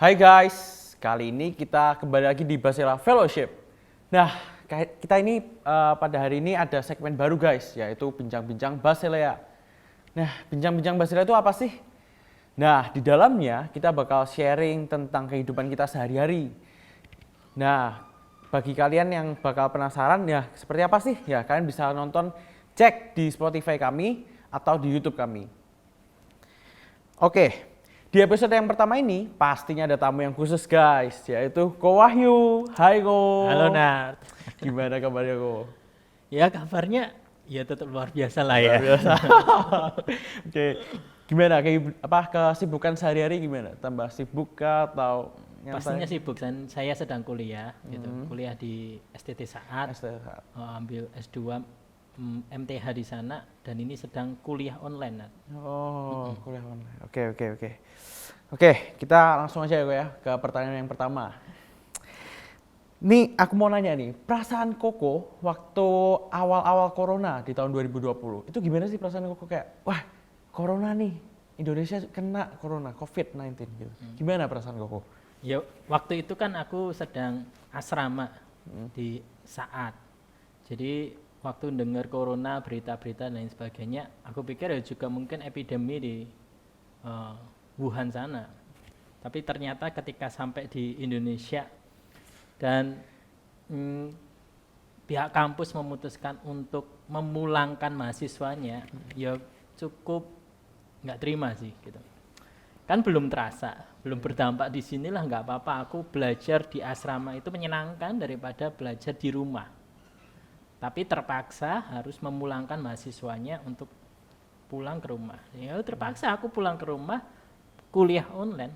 Hai guys, kali ini kita kembali lagi di Basela Fellowship. Nah, kita ini pada hari ini ada segmen baru guys, yaitu Bincang-Bincang Baselea. Nah, Bincang-Bincang Baselea itu apa sih? Nah, di dalamnya kita bakal sharing tentang kehidupan kita sehari-hari. Nah, bagi kalian yang bakal penasaran ya seperti apa sih? Ya, kalian bisa nonton, cek di Spotify kami atau di YouTube kami. Oke, di episode yang pertama ini pastinya ada tamu yang khusus guys, yaitu Ko Wahyu. Hai Ko. Halo Nart. Gimana kabarnya Ko? Ya kabarnya ya tetap luar biasa lah ya. Luar biasa. Oke, gimana kesibukan sehari-hari gimana? Tambah sibuk kah atau Pastinya sibuk, saya sedang kuliah gitu. Kuliah di STT Saat. Ambil S2 MTH di sana dan ini sedang kuliah online Nart. Oh, kuliah online. Oke, kita langsung aja ya ke pertanyaan yang pertama. Nih, aku mau nanya nih, perasaan Koko waktu awal-awal corona di tahun 2020, itu gimana sih perasaan Koko kayak, wah corona nih, Indonesia kena corona, COVID-19 gitu. Gimana perasaan Koko? Ya waktu itu kan aku sedang asrama di Saat. Jadi waktu dengar corona, berita-berita dan lain sebagainya, aku pikir ya juga mungkin epidemi di Wuhan sana. Tapi ternyata ketika sampai di Indonesia dan pihak kampus memutuskan untuk memulangkan mahasiswanya, ya cukup nggak terima sih gitu. Kan belum terasa, belum berdampak di sinilah nggak apa-apa. Aku belajar di asrama itu menyenangkan daripada belajar di rumah. Tapi terpaksa harus memulangkan mahasiswanya untuk pulang ke rumah. Ya terpaksa aku pulang ke rumah, kuliah online.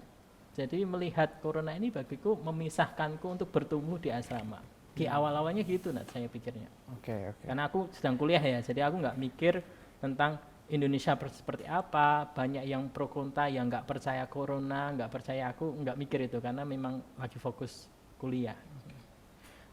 Jadi melihat corona ini bagiku memisahkanku untuk bertumbuh di asrama. Di awal-awalnya gitu saya pikirnya. Oke. Karena aku sedang kuliah ya, jadi aku nggak mikir tentang Indonesia seperti apa. Banyak yang pro kontra, yang nggak percaya corona, nggak percaya, aku nggak mikir itu karena memang lagi fokus kuliah.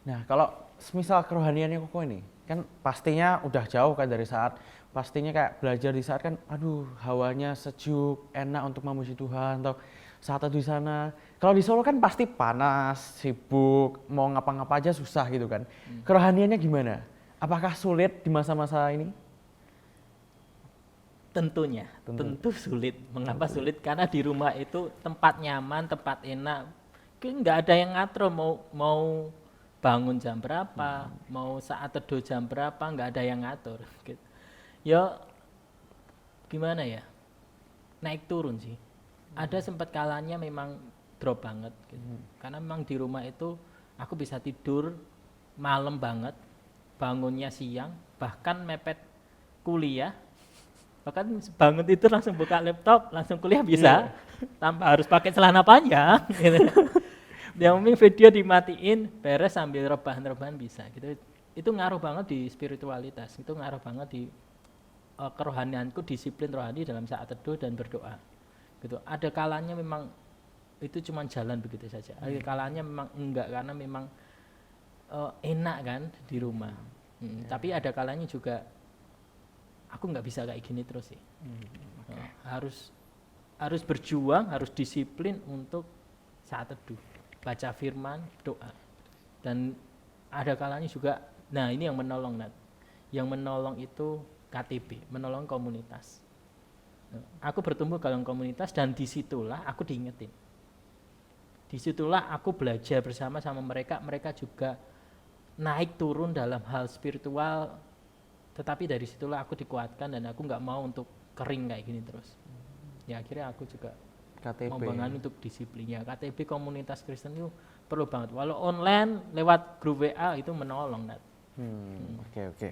Nah, kalau semisal kerohaniannya Koko ini, kan pastinya udah jauh kan dari Saat, pastinya kayak belajar di Saat kan, aduh hawanya sejuk, enak untuk memuji Tuhan, atau saat di sana. Kalau di Solo kan pasti panas, sibuk, mau ngapa-ngapa aja susah gitu kan. Kerohaniannya gimana? Apakah sulit di masa-masa ini? Tentu sulit. Mengapa sulit? Karena di rumah itu tempat nyaman, tempat enak. Nggak ada yang ngatur mau bangun jam berapa, mau saat teduh jam berapa, nggak ada yang ngatur. Gitu. Ya gimana ya? Naik turun sih. Ada sempat kalanya memang drop banget. Gitu. Karena memang di rumah itu aku bisa tidur malam banget, bangunnya siang, bahkan mepet kuliah. Bahkan bangun itu langsung buka laptop, langsung kuliah bisa, tanpa harus pakai celana panjang. Gitu. Yang penting video dimatiin, beres sambil rebahan-rebahan bisa. Gitu. Itu ngaruh banget di spiritualitas, itu ngaruh banget di kerohanianku, disiplin rohani dalam saat teduh dan berdoa. Gitu. Ada kalanya memang itu cuma jalan begitu saja. Ada kalanya memang enggak karena memang enak kan di rumah. Tapi ada kalanya juga aku nggak bisa kayak gini terus sih. Harus berjuang, harus disiplin untuk saat teduh, baca firman, doa. Dan ada kalanya juga, nah ini yang menolong Nat. Yang menolong itu KTB, menolong komunitas. Aku bertumbuh dalam komunitas dan disitulah aku diingetin. Disitulah aku belajar bersama sama mereka, mereka juga naik turun dalam hal spiritual. Tetapi dari situlah aku dikuatkan dan aku nggak mau untuk kering kayak gini terus. Ya akhirnya aku juga membangun untuk disiplinnya. KTB komunitas Kristen itu perlu banget. Walau online lewat grup WA itu menolong Nat. Oke.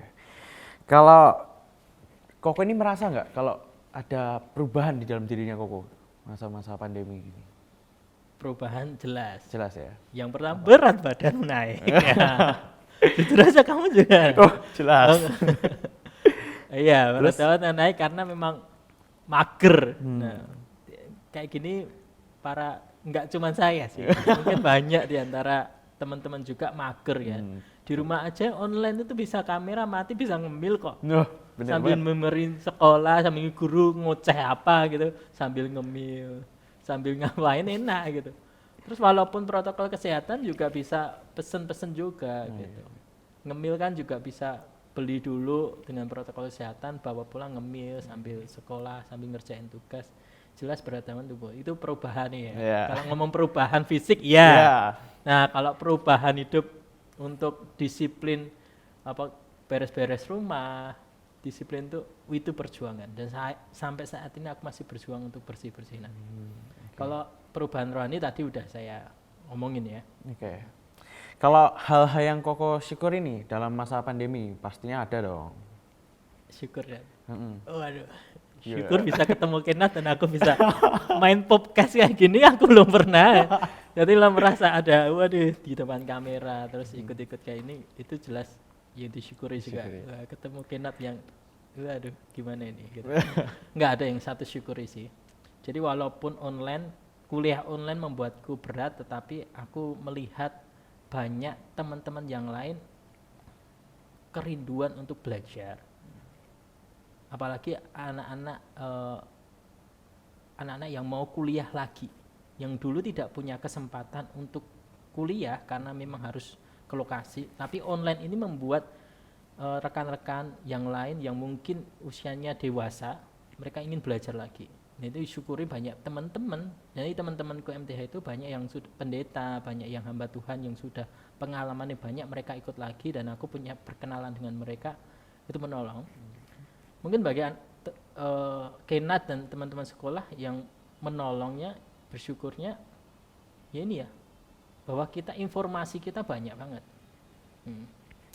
Kalau Koko ini merasa nggak kalau ada perubahan di dalam dirinya Koko masa-masa pandemi ini? Perubahan jelas. Jelas ya. Yang pertama berat badan naik. Jujur aja kamu juga. Oh jelas. Iya berat badan naik karena memang mager. Nah, kayak gini nggak cuma saya sih, mungkin banyak di antara teman-teman juga mager ya. Di rumah aja online itu bisa kamera mati bisa ngemil kok. Sambil memerin sekolah, sambil guru ngoceh apa gitu, sambil ngemil, sambil ngapain enak gitu. Terus walaupun protokol kesehatan juga bisa pesen-pesen juga gitu. Ngemil kan juga bisa beli dulu dengan protokol kesehatan, bawa pulang ngemil sambil sekolah, sambil ngerjain tugas. Jelas berat tubuh. Itu perubahan ya. Iya. Kalau ngomong perubahan fisik Iya. ya. Nah, kalau perubahan hidup untuk disiplin apa beres-beres rumah, disiplin itu perjuangan dan sampai saat ini aku masih berjuang untuk bersih-bersih. Kalau perubahan rohani tadi udah saya ngomongin ya. Oke. Kalau hal-hal yang Koko syukuri nih dalam masa pandemi pastinya ada dong. Syukur ya. Iya. Syukur bisa ketemu Kenat dan aku bisa main podcast kayak gini aku belum pernah. Jadi lah merasa ada waduh di depan kamera terus ikut-ikut kayak ini itu jelas ya disyukuri juga. Wah, ketemu Kenat yang waduh gimana ini gitu. Nggak ada yang satu syukuri sih. Jadi walaupun kuliah online membuatku berat tetapi aku melihat banyak teman-teman yang lain kerinduan untuk belajar. Apalagi anak-anak yang mau kuliah lagi, yang dulu tidak punya kesempatan untuk kuliah karena memang harus ke lokasi, tapi online ini membuat rekan-rekan yang lain yang mungkin usianya dewasa, mereka ingin belajar lagi. Nah, itu disyukuri banyak teman-teman. Jadi teman-temanku MTH itu banyak yang sudah pendeta, banyak yang hamba Tuhan yang sudah pengalamannya banyak, mereka ikut lagi dan aku punya perkenalan dengan mereka, itu menolong. Mungkin bagi Kenat dan teman-teman sekolah yang menolongnya, bersyukurnya ya ini ya, bahwa informasi kita banyak banget.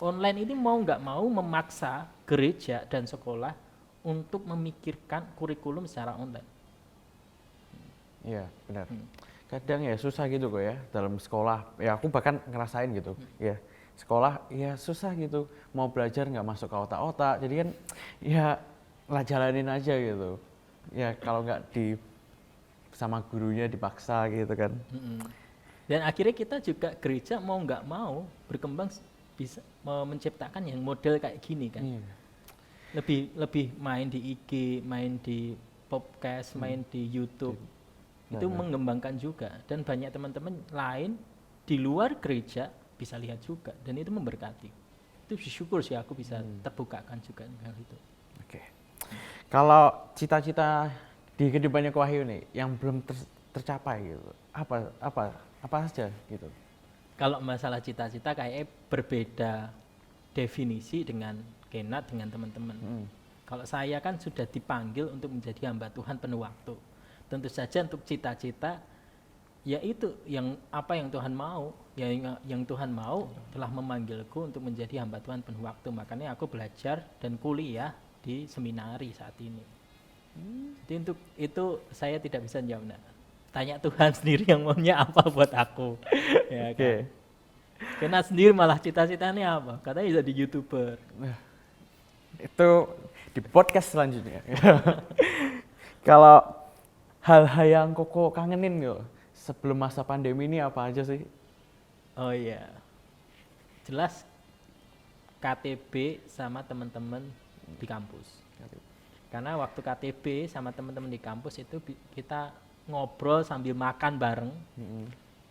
Online ini mau nggak mau memaksa gereja dan sekolah untuk memikirkan kurikulum secara online. Iya, benar. Kadang ya susah gitu kok ya dalam sekolah. Ya aku bahkan ngerasain gitu. Ya sekolah ya susah gitu, mau belajar nggak masuk ke otak-otak, jadi kan ya lah jalanin aja gitu ya, kalau nggak sama gurunya dipaksa gitu kan. Dan akhirnya kita juga gereja mau nggak mau berkembang bisa menciptakan yang model kayak gini kan. Lebih main di IG, main di podcast, main di YouTube, itu mengembangkan juga dan banyak teman-teman lain di luar gereja bisa lihat juga dan itu memberkati. Itu bersyukur sih aku bisa terbukakan juga dengan itu. Oke. Kalau cita-cita di kehidupannya Ko Wahyu nih yang belum tercapai gitu, apa saja gitu? Kalau masalah cita-cita kayaknya berbeda definisi dengan Kenat dengan teman-teman. Kalau saya kan sudah dipanggil untuk menjadi hamba Tuhan penuh waktu. Tentu saja untuk cita-cita ya itu apa yang Tuhan mau, yang Tuhan mau telah memanggilku untuk menjadi hamba Tuhan penuh waktu. Makanya aku belajar dan kuliah di seminari saat ini. Jadi untuk itu saya tidak bisa jawab. Tanya Tuhan sendiri yang maunya apa buat aku. Ya kan. Karena sendiri malah cita-citanya apa? Katanya jadi YouTuber. Itu di podcast selanjutnya. Kalau hal-hal yang Koko kangenin gitu sebelum masa pandemi ini apa aja sih? Oh iya, jelas KTB sama teman-teman di kampus. Karena waktu KTB sama teman-teman di kampus itu kita ngobrol sambil makan bareng.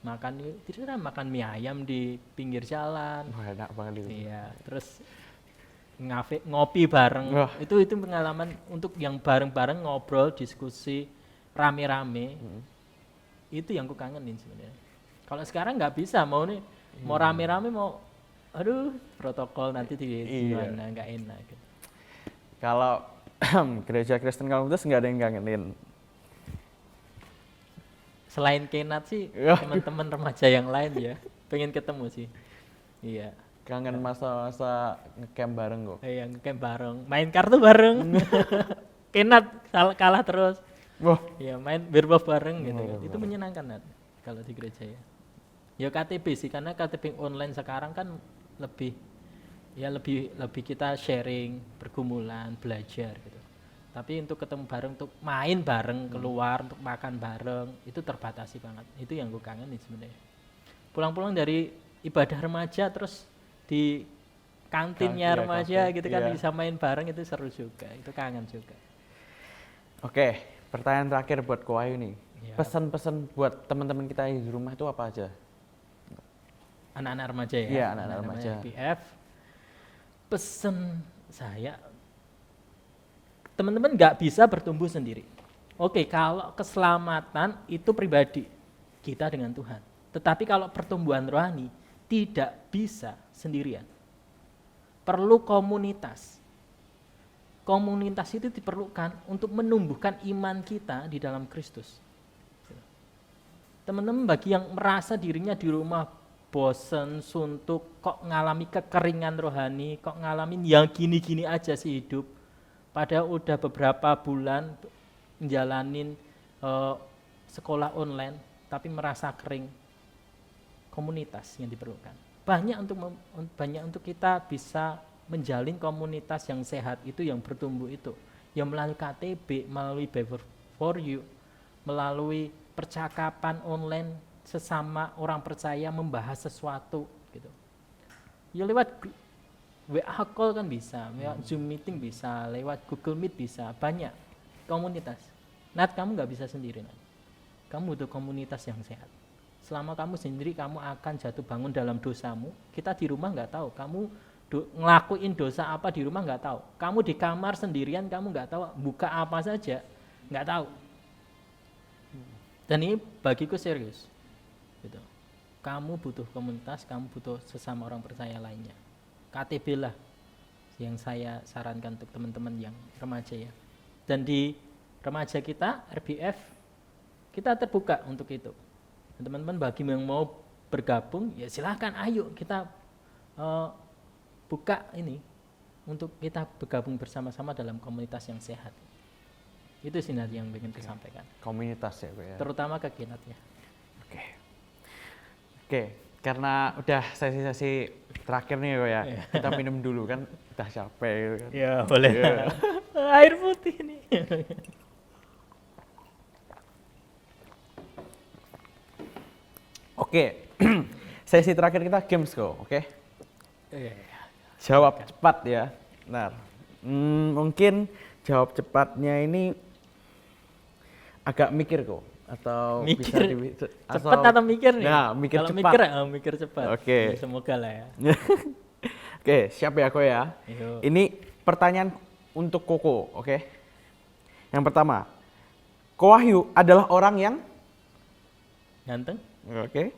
Makan mie ayam di pinggir jalan. Wah, enak banget itu. Iya, terus ngopi bareng. Itu pengalaman untuk yang bareng-bareng ngobrol, diskusi, rame-rame. Itu yang ku kangenin sebenarnya. Kalau sekarang nggak bisa, mau rame-rame aduh protokol nanti gimana, nggak enak gitu. Kalau gereja Kristen Komunitas nggak ada yang kangenin. Selain Kenat sih teman-teman remaja yang lain ya pengen ketemu sih. Iya. Kangen masa-masa ngecamp bareng kok. Iya, ngecamp bareng, main kartu bareng. Kenat kalah terus. Wah. Ya main berbov bareng gitu kan. Itu menyenangkan Nat, kalau di gereja ya. Ya KTB sih, karena KTB online sekarang kan lebih kita sharing, pergumulan, belajar gitu. Tapi untuk ketemu bareng, untuk main bareng, keluar, untuk makan bareng, itu terbatasi banget. Itu yang gue kangenin sebenarnya. Pulang-pulang dari ibadah remaja terus di kantinnya remaja gitu kan bisa main bareng, itu seru juga, itu kangen juga. Oke. Pertanyaan terakhir buat Ko Wahyu nih, Ya, pesan-pesan buat teman-teman kita yang di rumah itu apa aja? anak-anak remaja ya. Iya, anak-anak remaja. FBF. Pesen saya, teman-teman nggak bisa bertumbuh sendiri. Oke, kalau keselamatan itu pribadi kita dengan Tuhan. Tetapi kalau pertumbuhan rohani tidak bisa sendirian. Perlu komunitas. Komunitas itu diperlukan untuk menumbuhkan iman kita di dalam Kristus. Teman-teman bagi yang merasa dirinya di rumah bosen, suntuk, kok ngalami kekeringan rohani, kok ngalamin yang gini-gini aja sih hidup. Padahal udah beberapa bulan menjalanin sekolah online, tapi merasa kering. Komunitas yang diperlukan. Banyak untuk kita bisa menjalin komunitas yang sehat itu, yang bertumbuh itu, yang melalui KTB, melalui Better for You, melalui percakapan online sesama orang percaya membahas sesuatu gitu. Ya lewat WA call kan bisa, lewat Zoom meeting bisa, lewat Google Meet bisa, banyak komunitas. Nat, kamu nggak bisa sendiri, Nat. Kamu butuh komunitas yang sehat. Selama kamu sendiri, kamu akan jatuh bangun dalam dosamu. Kita di rumah nggak tahu, kamu ngelakuin dosa apa di rumah nggak tahu. Kamu di kamar sendirian, kamu nggak tahu buka apa saja, nggak tahu. Dan ini bagiku serius. Gitu. Kamu butuh komunitas, kamu butuh sesama orang percaya lainnya. KTB lah yang saya sarankan untuk teman-teman yang remaja ya. Dan di remaja kita, RBF, kita terbuka untuk itu. Teman-teman bagi yang mau bergabung, ya silahkan, ayo kita buka ini untuk kita bergabung bersama-sama dalam komunitas yang sehat. Itu sih nanti yang ingin disampaikan. Komunitas ya, ya. Terutama ke Kinat ya. Oke, karena udah sesi-sesi terakhir nih ya, kita minum dulu kan, udah capek gitu kan. Ya boleh. Air putih nih. Oke, sesi terakhir kita games kok, oke? Iya. Jawab cepat ya. Nah, mungkin jawab cepatnya ini agak mikir kok, atau Mikir bisa cepat atau mikir nih? Nah, mikir kalau cepat. Mikir cepat. Oke. Ya, semoga lah ya. Oke, siap ya Ko ya. Yuk. Ini pertanyaan untuk Koko, oke? Yang pertama, Ko Wahyu adalah orang yang Ganteng? oke.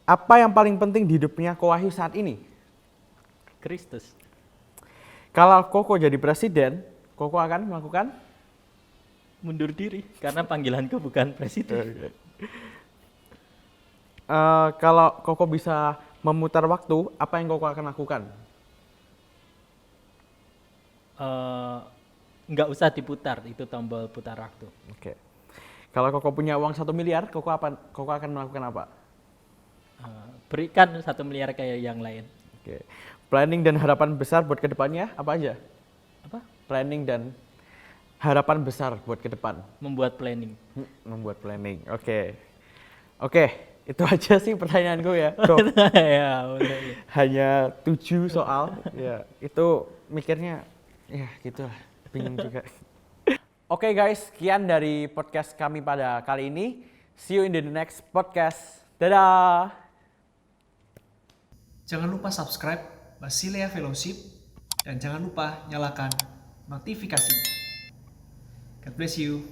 Apa yang paling penting di hidupnya Ko Wahyu saat ini? Kristus. Kalau Koko jadi presiden, Koko akan melakukan Mundur diri karena panggilanku bukan presiden. Kalau Koko bisa memutar waktu, apa yang Koko akan lakukan? Nggak usah diputar, itu tombol putar waktu. Oke. Kalau Koko punya uang 1 miliar, Koko akan melakukan apa? Berikan 1 miliar kayak yang lain. Oke. Planning dan harapan besar buat kedepannya apa aja? Apa? Planning dan harapan besar buat ke depan. Membuat planning. Membuat planning. Oke. Oke, itu aja sih pertanyaanku ya. Kok Ya, boleh. hanya 7 soal. Ya, itu mikirnya ya gitu lah. Bingung juga. Oke guys, sekian dari podcast kami pada kali ini. See you in the next podcast. Dadah. Jangan lupa subscribe Basilea Fellowship dan jangan lupa nyalakan notifikasi. God bless you.